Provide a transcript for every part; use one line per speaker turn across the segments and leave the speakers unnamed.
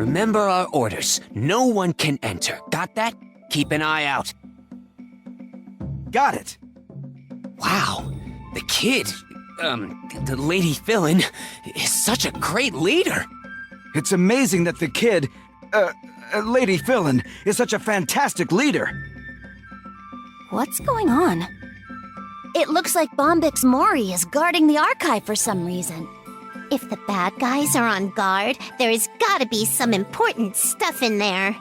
Remember our orders. No one can enter. Got that? Keep an eye out.
Got it.
Wow, the kid, the Lady Villain, is such a great leader.
It's amazing that the kid, Lady Villain, is such a fantastic leader.
What's going on? It looks like Bombix Mori is guarding the archive for some reason.
If the bad guys are on guard, there's gotta be some important stuff in there.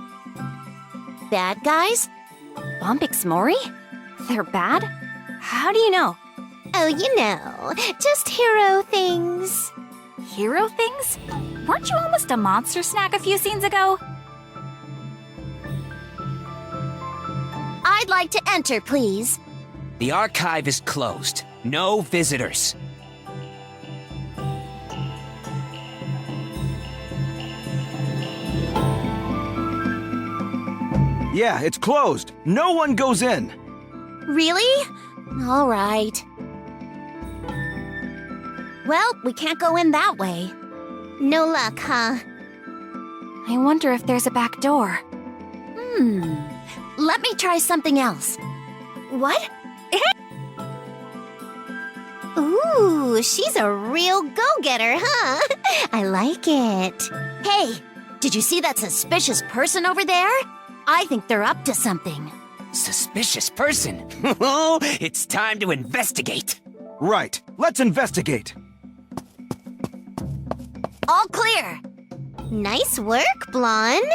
Bad guys? Bombix Mori? They're bad? How do you know?
Oh, you know, just hero things.
Hero things? Weren't you almost a monster snack a few scenes ago?
I'd like to enter, please.
The archive is closed. No visitors.
Yeah, it's closed. No one goes in.
Really?
All right. Well, we can't go in that way.
No luck, huh?
I wonder if there's a back door. Let me try something else. What?
Ooh, she's a real go-getter, huh? I like it.
Hey, did you see that suspicious person over there? I think they're up to something.
Suspicious person? Oh, it's time to investigate.
Right, let's investigate.
All clear.
Nice work, Blonde.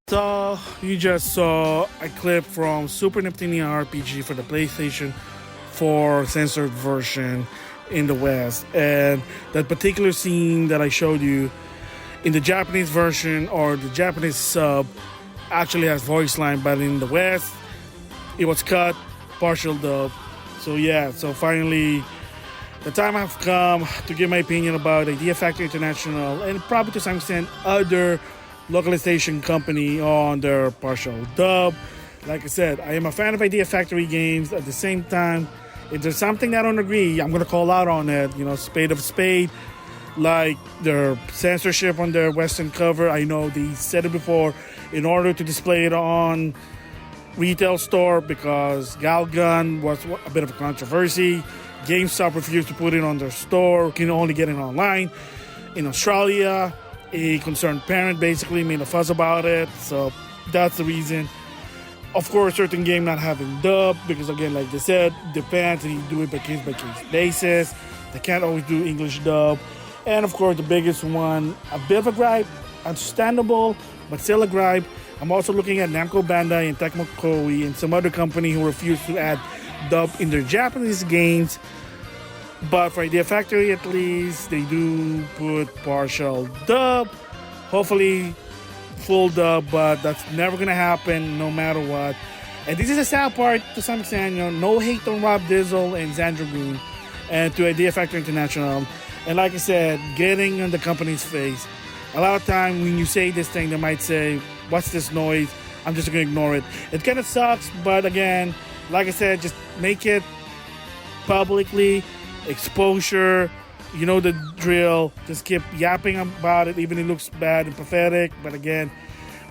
So you just saw a clip from Super Neptunia RPG for the PlayStation 4 censored version in the West, and that particular scene that I showed you in the Japanese version or the Japanese sub actually has voice line, but in the West it was cut, partial dub. So yeah, so finally the time have come to give my opinion about Idea Factory International and probably to some extent other localization company on their partial dub. Like I said, I am a fan of Idea Factory games. At the same time, if there's something I don't agree, I'm going to call out on it. You know, Spades of Spades, like their censorship on their Western cover. I know they said it before, in order to display it on retail store because Galgun was a bit of a controversy. GameStop refused to put it on their store. You can only get it online. In Australia, a concerned parent basically made a fuss about it, so that's the reason. Of course, certain game not having dub because again, like they said, depends and you do it by case basis. They can't always do English dub. And of course, the biggest one, a bit of a gripe, understandable, but still a gripe. I'm also looking at Namco Bandai and Tecmo Koei and some other company who refuse to add dub in their Japanese games. But for Idea Factory, at least, they do put partial dub. Hopefully, full dub, but that's never going to happen no matter what. And this is a sad part to some extent. You know, no hate on Rob Dizzle and Xandra Goon and to Idea Factory International. And like I said, getting on the company's face. A lot of time when you say this thing, they might say, what's this noise? I'm just going to ignore it. It kind of sucks, but again, like I said, just make it publicly. Exposure, you know the drill. Just keep yapping about it, even if it looks bad and pathetic. But again,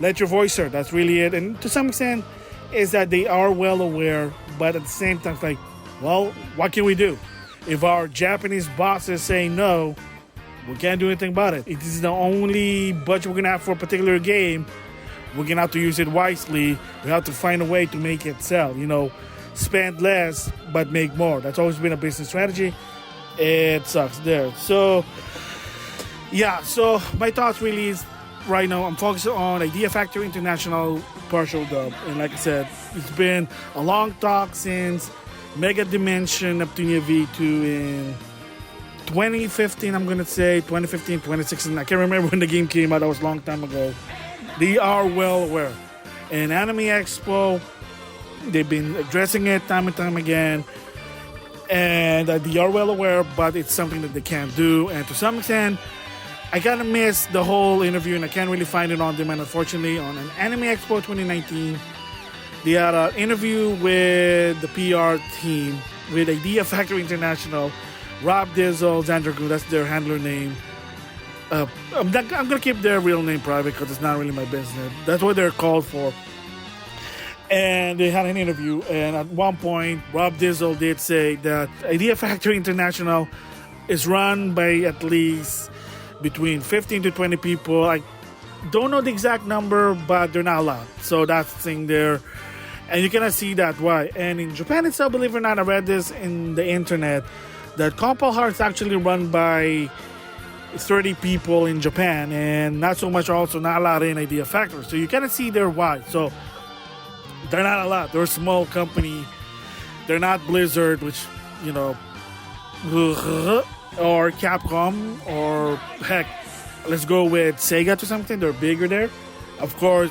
let your voice heard. That's really it. And to some extent, is that they are well aware, but at the same time, it's like, well, what can we do? If our Japanese bosses say no, we can't do anything about it. If this is the only budget we're gonna have for a particular game, we're gonna have to use it wisely. We have to find a way to make it sell. You know, spend less but make more. That's always been a business strategy. It sucks there. So yeah, so my thoughts really is right now I'm focused on Idea Factory International partial dub. And like I said, it's been a long talk since MegaDimension Neptunia V2 in 2015, I'm gonna say 2015, 2016. I can't remember when the game came out. That was a long time ago. They are well aware. And Anime Expo, they've been addressing it time and time again, and they are well aware, but it's something that they can't do. And to some extent, I kind of missed the whole interview, and I can't really find it on demand, unfortunately, on an Anime Expo 2019. They had an interview with the PR team with Idea Factory International, Rob Dizzle, Xandragoon, that's their handler name. I'm going to keep their real name private because it's not really my business. That's what they're called for. And they had an interview, and at one point, Rob Dizzle did say that Idea Factory International is run by at least between 15 to 20 people. I don't know the exact number, but they're not a lot. So that's the thing there. And you cannot see that why. And in Japan itself, believe it or not, I read this in the internet, that Compal Heart is actually run by 30 people in Japan, and not so much also, not a lot in Idea Factory. So you cannot see their why. So they're not a lot. They're a small company. They're not Blizzard, which, you know, or Capcom, or heck, let's go with Sega to something. They're bigger there. Of course,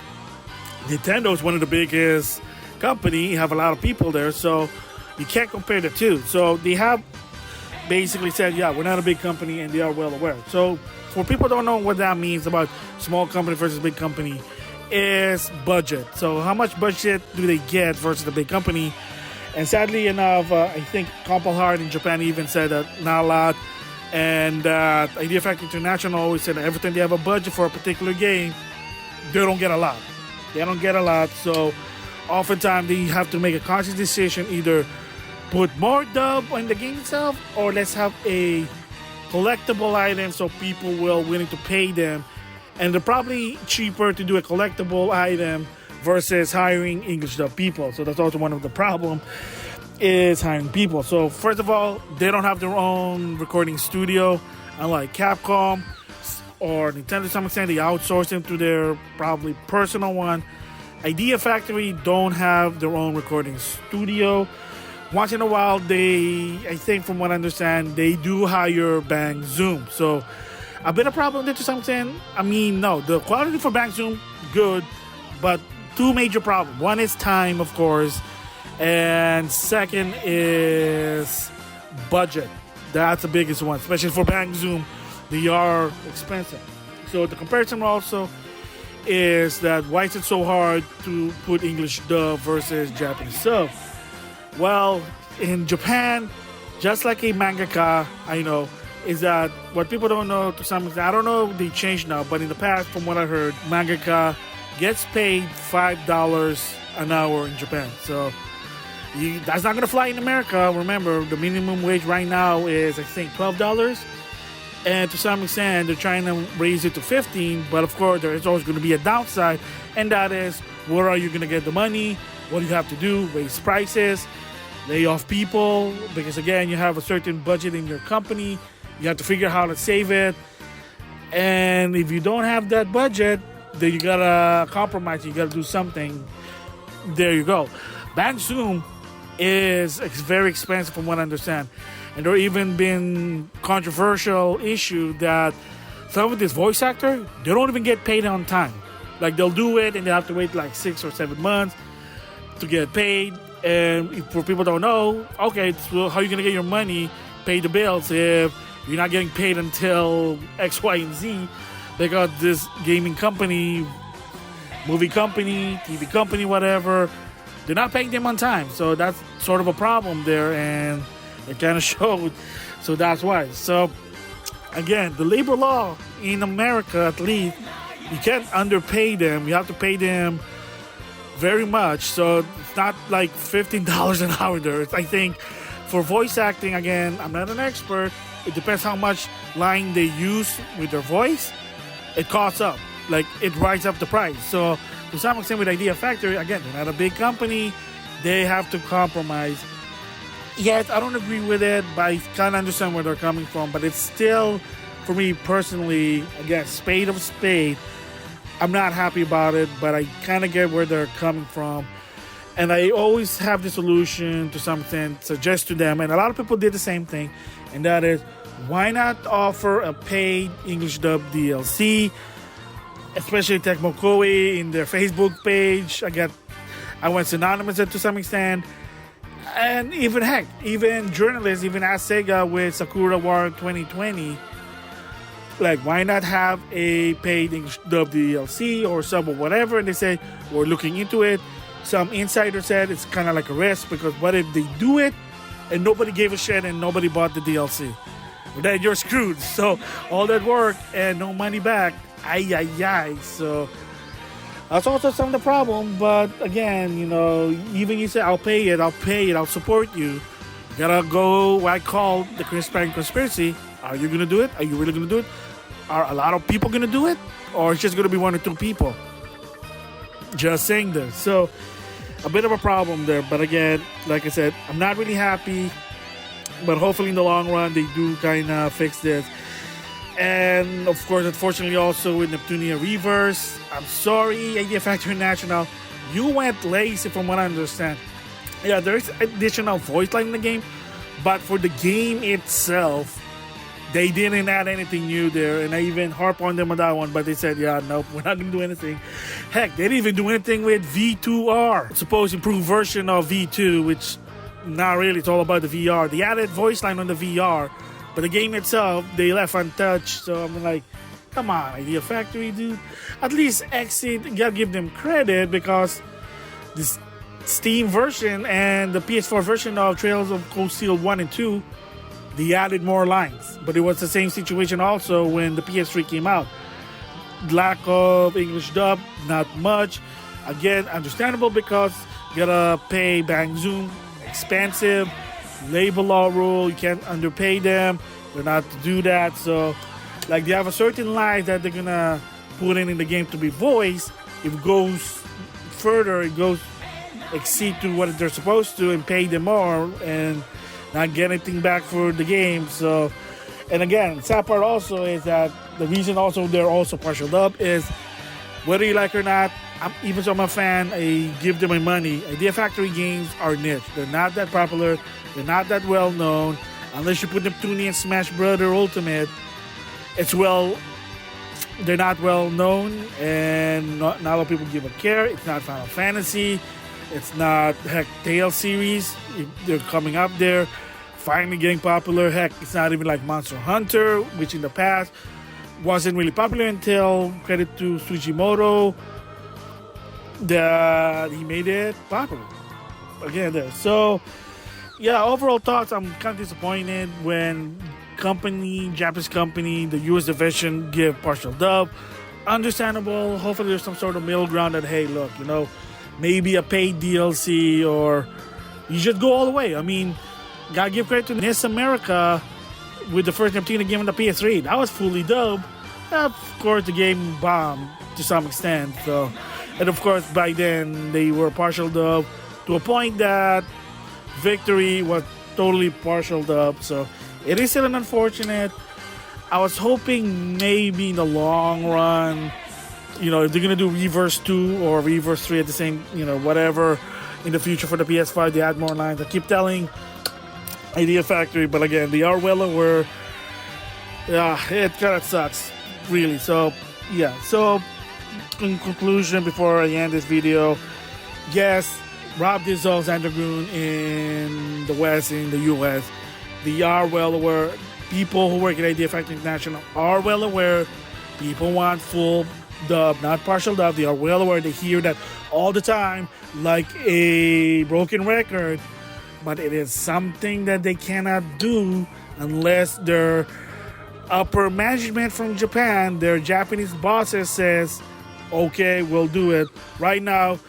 Nintendo is one of the biggest company. You have a lot of people there, so you can't compare the two. So they have basically said, yeah, we're not a big company, and they are well aware. So for people who don't know what that means about small company versus big company, is budget. So how much budget do they get versus the big company? And sadly enough, I think Compal Heart in Japan even said that not a lot. And Idea Factory International always said that every time they have a budget for a particular game, they don't get a lot. They don't get a lot. So oftentimes they have to make a conscious decision, either put more dub on the game itself, or let's have a collectible item so people will willing to pay them. And they're probably cheaper to do a collectible item versus hiring English dub people. So that's also one of the problems, is hiring people. So first of all, they don't have their own recording studio, unlike Capcom or Nintendo to some extent. They outsource them to their probably personal one. Idea Factory don't have their own recording studio. Once in a while, I think from what I understand, they do hire Bang Zoom. So a bit of problem there to some extent. I mean, no, the quality for Bang Zoom, good, but two major problems. One is time, of course, and second is budget. That's the biggest one, especially for Bang Zoom. They are expensive. So the comparison also is that why is it so hard to put English dub versus Japanese sub? Well, in Japan, just like a mangaka, I know, is that what people don't know to some extent, I don't know if they changed now, but in the past, from what I heard, mangaka gets paid $5 an hour in Japan. So that's not going to fly in America. Remember, the minimum wage right now is, I think, $12. And to some extent, they're trying to raise it to $15. But of course, there is always going to be a downside. And that is, where are you going to get the money? What do you have to do? Raise prices, lay off people. Because again, you have a certain budget in your company. You have to figure out how to save it. And if you don't have that budget, then you got to compromise. You got to do something. There you go. Bang Zoom is very expensive from what I understand. And there even been controversial issue that some of these voice actors, they don't even get paid on time. Like they'll do it and they have to wait like 6 or 7 months to get paid. And if, for people who don't know, okay, so how are you going to get your money, pay the bills if you're not getting paid until X, Y, and Z? Because this gaming company, movie company, TV company, whatever, they're not paying them on time. So that's sort of a problem there, and it kind of showed. So that's why. So again, the labor law in America, at least, you can't underpay them. You have to pay them very much. So it's not like $15 an hour there. It's, I think for voice acting, again, I'm not an expert. It depends how much line they use with their voice. It costs up. Like, it rises up the price. So to some extent with Idea Factory, again, they're not a big company. They have to compromise. Yes, I don't agree with it, but I kind of understand where they're coming from. But it's still, for me personally, again, Spades of Spades, I'm not happy about it, but I kind of get where they're coming from. And I always have the solution to some extent, suggest to them, and a lot of people did the same thing, and that is, why not offer a paid English dub DLC, especially Tecmo Koei in their Facebook page. I went anonymous to some extent. And even heck, even journalists, even asked Sega with Sakura War 2020, like, why not have a paid English dub DLC or sub or whatever? And they say, we're looking into it. some insider said it's kind of like a risk, because what if they do it and nobody gave a shit and nobody bought the DLC? Well, then you're screwed. So all that work and no money back. Ay, ay, ay. So that's also some of the problem. But again, even you say, I'll pay it, I'll support you. You gotta go what I call the transparent conspiracy. Are you gonna do it? Are you really gonna do it? Are a lot of people gonna do it? Or it's just gonna be 1 or 2 people? Just saying this. So a bit of a problem there. But again, like I said, I'm not really happy. But hopefully in the long run, they do kind of fix this. And of course, unfortunately, also with Neptunia Reverse, I'm sorry, Idea Factory International, you went lazy from what I understand. Yeah, there's additional voice line in the game, but for the game itself, they didn't add anything new there. And I even harp on them on that one, but they said, yeah, nope, we're not going to do anything. Heck, they didn't even do anything with V2R, supposed improved version of V2, which not really, it's all about the VR. They added voice line on the VR, but the game itself, they left untouched. So I'm like, come on, Idea Factory, dude. At least Exit, you gotta give them credit, because this Steam version and the PS4 version of Trails of Cold Steel 1 and 2, they added more lines. But it was the same situation also when the PS3 came out. Lack of English dub, not much. Again, understandable, because you gotta pay Bang Zoom, expensive, labor law rule, you can't underpay them, they're not to do that. So like, they have a certain line that they're gonna put in the game to be voiced. If it goes further, it goes exceed to what they're supposed to and pay them more and not get anything back for the game. So, and again, sad part also is that the reason also they're also partial dub is, whether you like or not, even though I'm a fan, I give them my money. Idea Factory games are niche. They're not that popular. They're not that well known. Unless you put Neptunia and Smash Brother Ultimate, they're not well known, and not a lot of people give a care. It's not Final Fantasy. It's not, heck, Tales series. They're coming up there, finally getting popular. Heck, it's not even like Monster Hunter, which in the past wasn't really popular until, credit to Sugimoto, that he made it popular again there. So yeah, overall thoughts, I'm kind of disappointed when Japanese company, the US division, give partial dub. Understandable. Hopefully there's some sort of middle ground that, hey, look, maybe a paid DLC, or you should go all the way. I mean, gotta give credit to NIS America with the first Neptunia game on the PS3. That was fully dubbed. Of course, the game bombed to some extent. So, and of course, by then, they were partial dub to a point that Victory was totally partial dub. So, it is still an unfortunate. I was hoping maybe in the long run, if they're going to do Reverse 2 or Reverse 3 at the same, whatever, in the future for the PS5, they add more lines. I keep telling Idea Factory, but again, they are well aware. Yeah, it kind of sucks, really. So, yeah. So, in conclusion, before I end this video, yes, Rob dissolves Underground in the West, in the US. They are well aware. People who work at Idea Factory International are well aware. People want full dub, not partial dub. They are well aware. They hear that all the time, like a broken record. But it is something that they cannot do unless their upper management from Japan, their Japanese bosses, says, okay, we'll do it. Right now,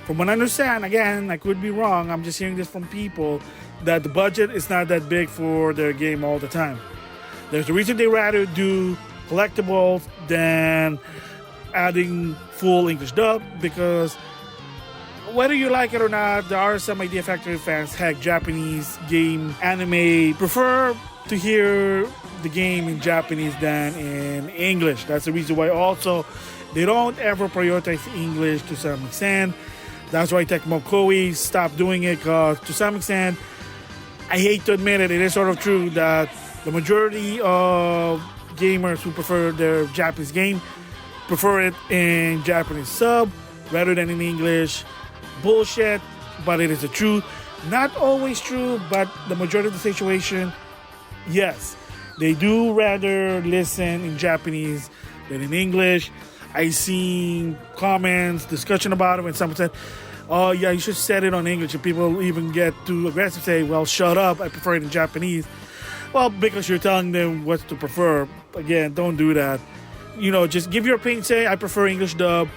from what I understand, again, I could be wrong, I'm just hearing this from people, that the budget is not that big for their game all the time. There's a reason they rather do collectibles than adding full English dub, because whether you like it or not, there are some Idea Factory fans, heck, Japanese game anime, prefer to hear the game in Japanese than in English. That's the reason why also they don't ever prioritize English to some extent. That's why Tecmo Koei stopped doing it, because to some extent, I hate to admit it, it is sort of true that the majority of gamers who prefer their Japanese game prefer it in Japanese sub rather than in English. Bullshit, but it is the truth. Not always true, but the majority of the situation, yes, they do rather listen in Japanese than in English. I seen comments, discussion about it when someone said, oh yeah, you should set it on English, and people even get too aggressive, say, well, shut up, I prefer it in Japanese. Well, because you're telling them what to prefer. Again, don't do that. Just give your opinion, say, I prefer English dub.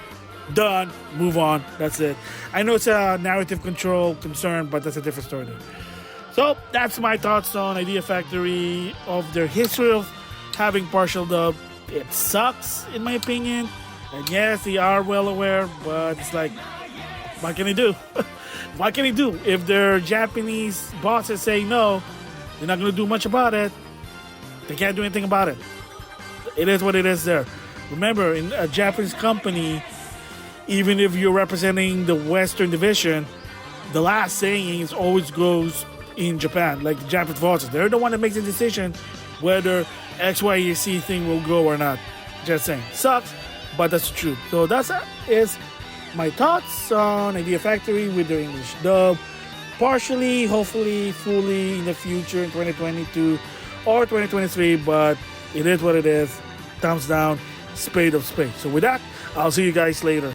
Done. Move on. That's it. I know it's a narrative control concern, but that's a different story there. So, that's my thoughts on Idea Factory, of their history of having partial dub. It sucks, in my opinion. And yes, they are well aware, but it's like, what can they do? What can they do? If their Japanese bosses say no, they're not going to do much about it. They can't do anything about it. It is what it is there. Remember, in a Japanese company, even if you're representing the Western division, the last saying always goes in Japan, like the Japanese bosses. They're the one that makes the decision whether X, Y, or Z thing will go or not. Just saying. Sucks, but that's the truth. So that is my thoughts on Idea Factory with their English dub. Partially, hopefully, fully in the future in 2022 or 2023, but it is what it is. Thumbs down, Spades of Spades. So with that, I'll see you guys later.